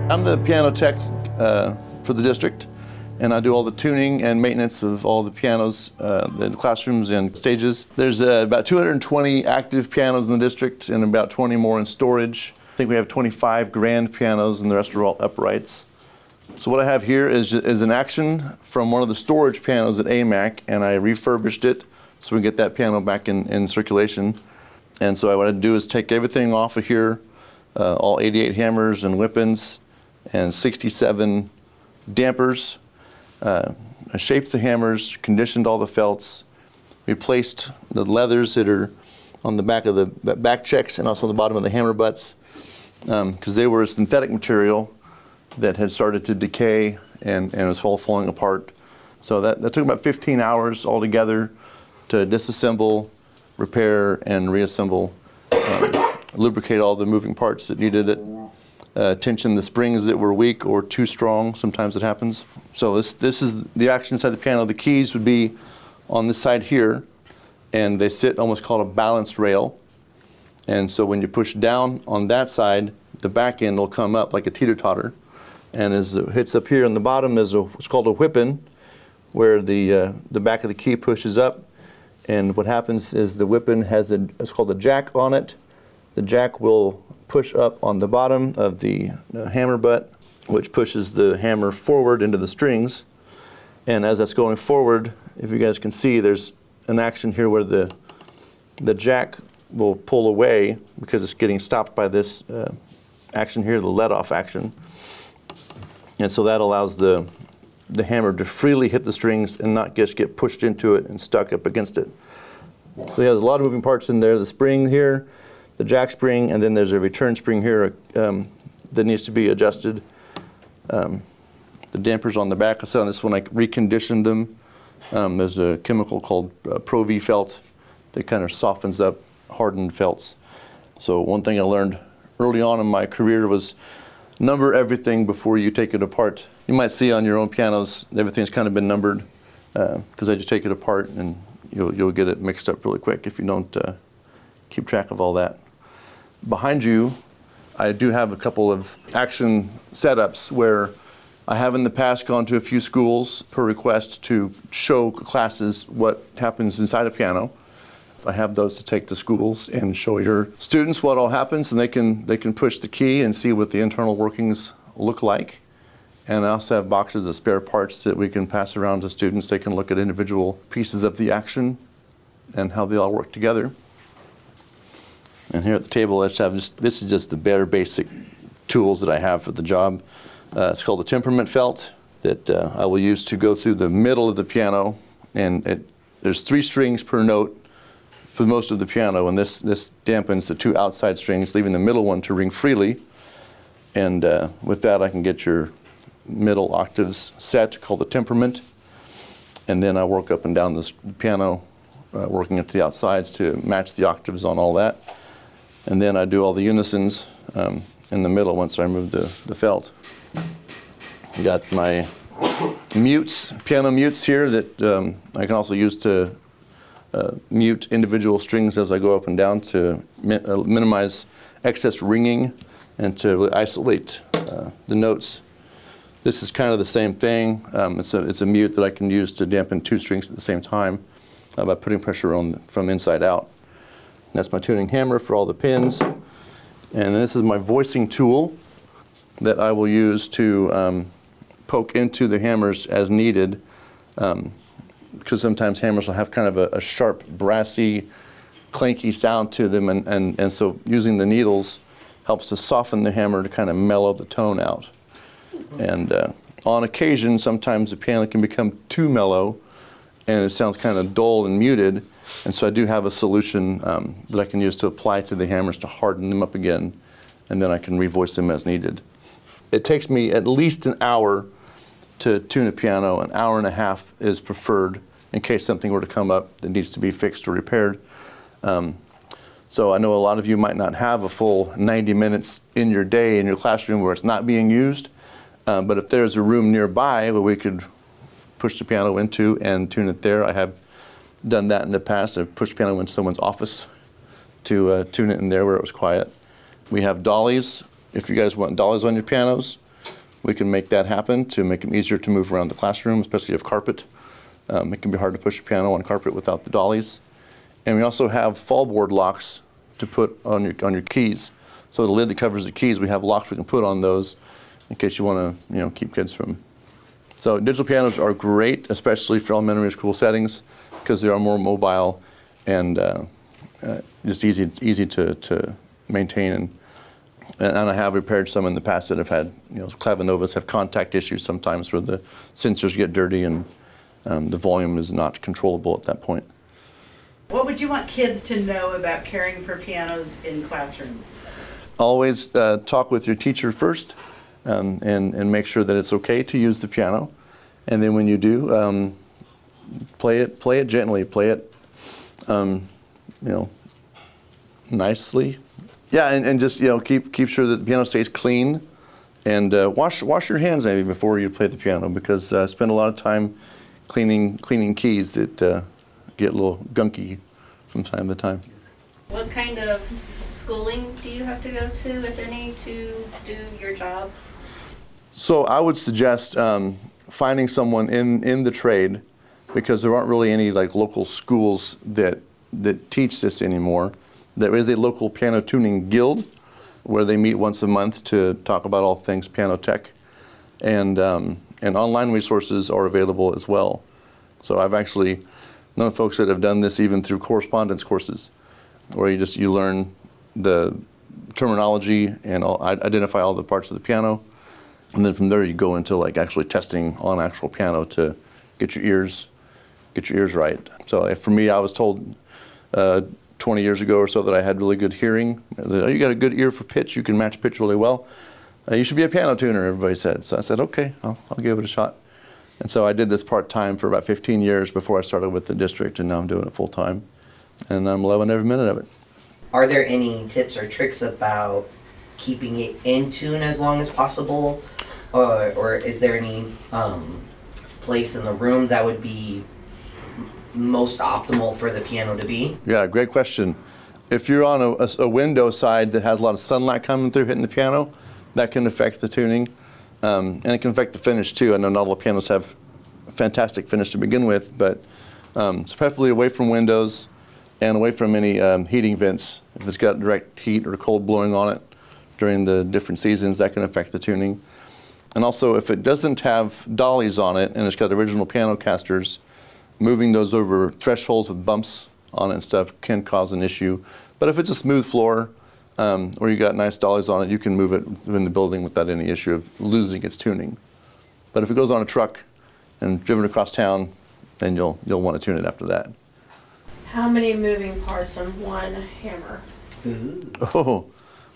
I'm the piano tech for the district, and I do all the tuning and maintenance of all the pianos, the classrooms and stages. There's about 220 active pianos in the district and about 20 more in storage. I think we have 25 grand pianos and the rest are all uprights. So what I have here is an action from one of the storage pianos at AMAC, and I refurbished it so we can get that piano back in circulation. And so what I do is take everything off of here, all 88 hammers and whippings and 67 dampers. I shaped the hammers, conditioned all the felts, replaced the leathers that are on the back of the back checks and also on the bottom of the hammer butts, because they were a synthetic material that had started to decay and was all falling apart. So that took about 15 hours altogether to disassemble, repair, and reassemble, lubricate all the moving parts that needed it. Tension the springs that were weak or too strong. Sometimes it happens. So this is the action inside the piano. The keys would be on this side here, and they sit almost called a balanced rail. And so when you push down on that side, the back end will come up like a teeter-totter. And as it hits up here on the bottom is what's called a whipping, where the back of the key pushes up. And what happens is the whipping has it's called a jack on it. The jack will push up on the bottom of the hammer butt, which pushes the hammer forward into the strings. And as that's going forward, if you guys can see, there's an action here where the jack will pull away because it's getting stopped by this action here, the let-off action. And so that allows the hammer to freely hit the strings and not just get pushed into it and stuck up against it. So there's a lot of moving parts in there. The spring here, the jack spring, and then there's a return spring here that needs to be adjusted. The dampers on the back, I said on this one, I reconditioned them. There's a chemical called Pro-V felt that kind of softens up hardened felts. So one thing I learned early on in my career was number everything before you take it apart. You might see on your own pianos, everything's kind of been numbered because I just take it apart and you'll get it mixed up really quick if you don't keep track of all that. Behind you, I do have a couple of action setups where I have in the past gone to a few schools per request to show classes what happens inside a piano. I have those to take to schools and show your students what all happens, and they can push the key and see what the internal workings look like. And I also have boxes of spare parts that we can pass around to students. They can look at individual pieces of the action and how they all work together. And here at the table, this is just the bare basic tools that I have for the job. It's called a temperament felt that I will use to go through the middle of the piano. And there's 3 strings per note for most of the piano, and this dampens the 2 outside strings, leaving the middle one to ring freely. And with that, I can get your middle octaves set, called the temperament. And then I work up and down this piano, working it to the outsides to match the octaves on all that. And then I do all the unisons in the middle once I remove the felt. Got my mutes, piano mutes here that I can also use to mute individual strings as I go up and down to minimize excess ringing and to isolate the notes. This is kind of the same thing. It's a mute that I can use to dampen 2 strings at the same time by putting pressure on from inside out. That's my tuning hammer for all the pins. And this is my voicing tool that I will use to poke into the hammers as needed, because sometimes hammers will have kind of a sharp, brassy, clanky sound to them, and so using the needles helps to soften the hammer to kind of mellow the tone out. And on occasion, sometimes the piano can become too mellow and it sounds kind of dull and muted, and so I do have a solution that I can use to apply to the hammers to harden them up again, and then I can revoice them as needed. It takes me at least an hour to tune a piano. An hour and a half is preferred in case something were to come up that needs to be fixed or repaired. So I know a lot of you might not have a full 90 minutes in your day in your classroom where it's not being used, but if there's a room nearby where we could push the piano into and tune it there, I have done that in the past. I've pushed the piano into someone's office to tune it in there where it was quiet. We have dollies. If you guys want dollies on your pianos, we can make that happen to make them easier to move around the classroom, especially if you have carpet. It can be hard to push a piano on carpet without the dollies. And we also have fallboard locks to put on your keys. So the lid that covers the keys, we have locks we can put on those in case you want to keep kids from. So digital pianos are great, especially for elementary school settings, because they are more mobile and just easy to maintain. And I have repaired some in the past that have had, clavinovas have contact issues sometimes where the sensors get dirty and the volume is not controllable at that point. What would you want kids to know about caring for pianos in classrooms? Always talk with your teacher first and make sure that it's okay to use the piano. And then when you do, play it gently, play it nicely. Yeah, and just keep sure that the piano stays clean, and wash your hands maybe before you play the piano, because spend a lot of time cleaning keys that get a little gunky from time to time. What kind of schooling do you have to go to, if any, to do your job? So I would suggest finding someone in the trade, because there aren't really any local schools that teach this anymore. There is a local piano tuning guild where they meet once a month to talk about all things piano tech, and online resources are available as well. So I've actually known folks that have done this even through correspondence courses, where you learn the terminology and identify all the parts of the piano, and then from there you go into actually testing on actual piano to get your ears right. So for me, I was told 20 years ago or so that I had really good hearing. You got a good ear for pitch, you can match pitch really well. You should be a piano tuner, everybody said. So I said, okay, I'll give it a shot. And so I did this part-time for about 15 years before I started with the district, and now I'm doing it full-time. And I'm loving every minute of it. Are there any tips or tricks about keeping it in tune as long as possible? Or is there any place in the room that would be most optimal for the piano to be? Yeah, great question. If you're on a window side that has a lot of sunlight coming through hitting the piano, that can affect the tuning. And it can affect the finish too. I know not all pianos have a fantastic finish to begin with, but it's preferably away from windows and away from any heating vents. If it's got direct heat or cold blowing on it during the different seasons, that can affect the tuning. And also, if it doesn't have dollies on it and it's got original piano casters, moving those over thresholds with bumps on it and stuff can cause an issue. But if it's a smooth floor or you got nice dollies on it, you can move it in the building without any issue of losing its tuning. But if it goes on a truck and driven across town, then you'll want to tune it after that. How many moving parts on one hammer? Ooh. Oh,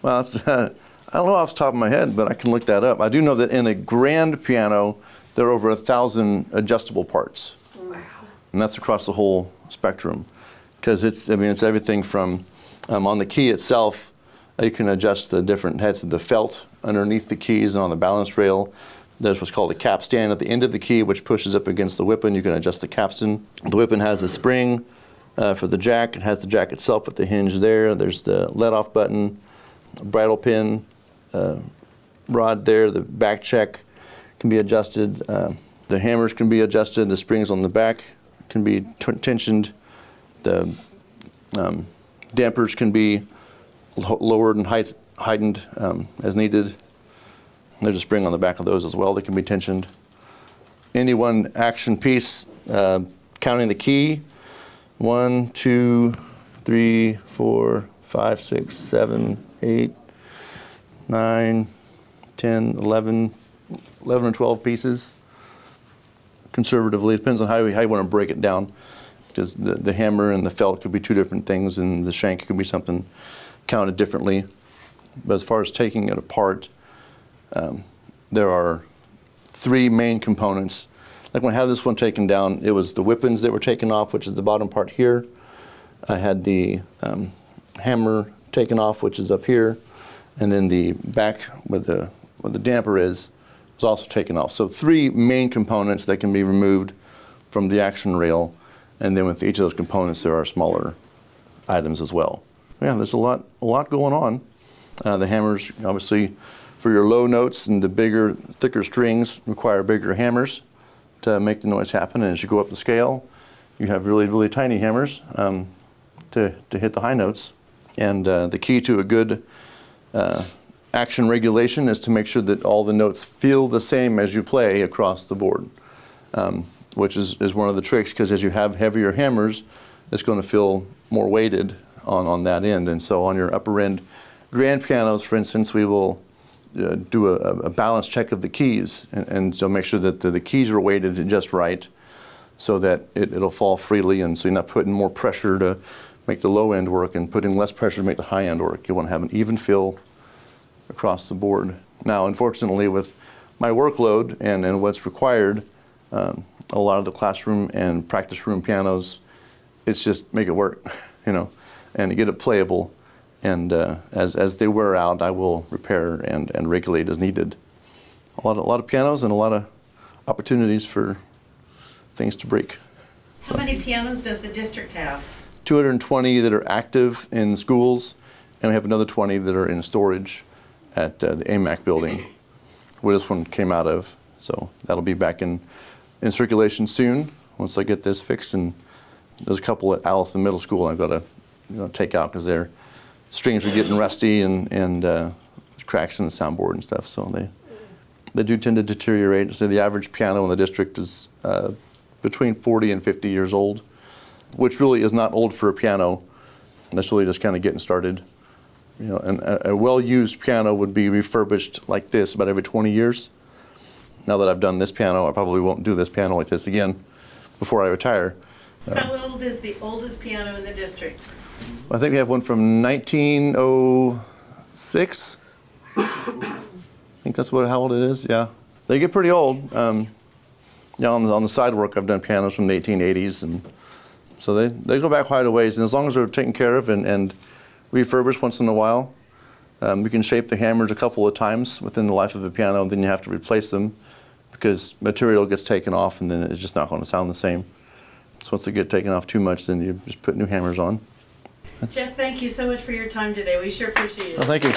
well, I don't know off the top of my head, but I can look that up. I do know that in a grand piano, there are over 1,000 adjustable parts. Wow. And that's across the whole spectrum. Because it's everything from, on the key itself, you can adjust the different heads of the felt underneath the keys and on the balance rail. There's what's called a capstan at the end of the key, which pushes up against the whippen. You can adjust the capstan. The whippen has a spring for the jack. It has the jack itself with the hinge there. There's the let-off button, bridle pin, rod there. The back check can be adjusted. The hammers can be adjusted. The springs on the back can be tensioned. The dampers can be lowered and heightened as needed. There's a spring on the back of those as well that can be tensioned. Any one action piece, counting the key, 1, 2, 3, 4, 5, 6, 7, 8, 9, 10, 11 or 12 pieces. Conservatively, it depends on how you want to break it down. Because the hammer and the felt could be two different things, and the shank could be something counted differently. But as far as taking it apart, there are 3 main components. Like when I had this one taken down, it was the whippings that were taken off, which is the bottom part here. I had the hammer taken off, which is up here, and then the back where the damper is was also taken off. So 3 main components that can be removed from the action rail, and then with each of those components there are smaller items as well. Yeah, there's a lot going on. The hammers, obviously, for your low notes and the bigger, thicker strings require bigger hammers to make the noise happen. And as you go up the scale, you have really, really tiny hammers to hit the high notes. And the key to a good action regulation is to make sure that all the notes feel the same as you play across the board, which is one of the tricks, because as you have heavier hammers, it's going to feel more weighted on that end. And so on your upper end grand pianos, for instance, we will do a balance check of the keys, and so make sure that the keys are weighted just right so that it'll fall freely, and so you're not putting more pressure to make the low end work and putting less pressure to make the high end work. You want to have an even feel across the board. Now, unfortunately, with my workload and what's required, a lot of the classroom and practice room pianos, it's just make it work, you know, and get it playable. And as they wear out, I will repair and regulate as needed. A lot of pianos and a lot of opportunities for things to break. How many pianos does the district have? 220 that are active in schools, and we have another 20 that are in storage at the AMAC building, where this one came out of. So that'll be back in circulation soon once I get this fixed. And there's a couple at Allison Middle School I've got to take out because their strings are getting rusty and cracks in the soundboard and stuff. So they do tend to deteriorate. So the average piano in the district is between 40 and 50 years old, which really is not old for a piano. That's really just kind of getting started. You know, and a well-used piano would be refurbished like this about every 20 years. Now that I've done this piano, I probably won't do this piano like this again before I retire. How old is the oldest piano in the district? I think we have one from 1906. I think that's how old it is. Yeah, they get pretty old. Yeah, on the side work, I've done pianos from the 1880s, and so they go back quite a ways. And as long as they're taken care of and refurbished once in a while, we can shape the hammers a couple of times within the life of the piano, and then you have to replace them because material gets taken off, and then it's just not going to sound the same. So once they get taken off too much, then you just put new hammers on. Jeff, thank you so much for your time today. We sure appreciate it. Oh, thank you.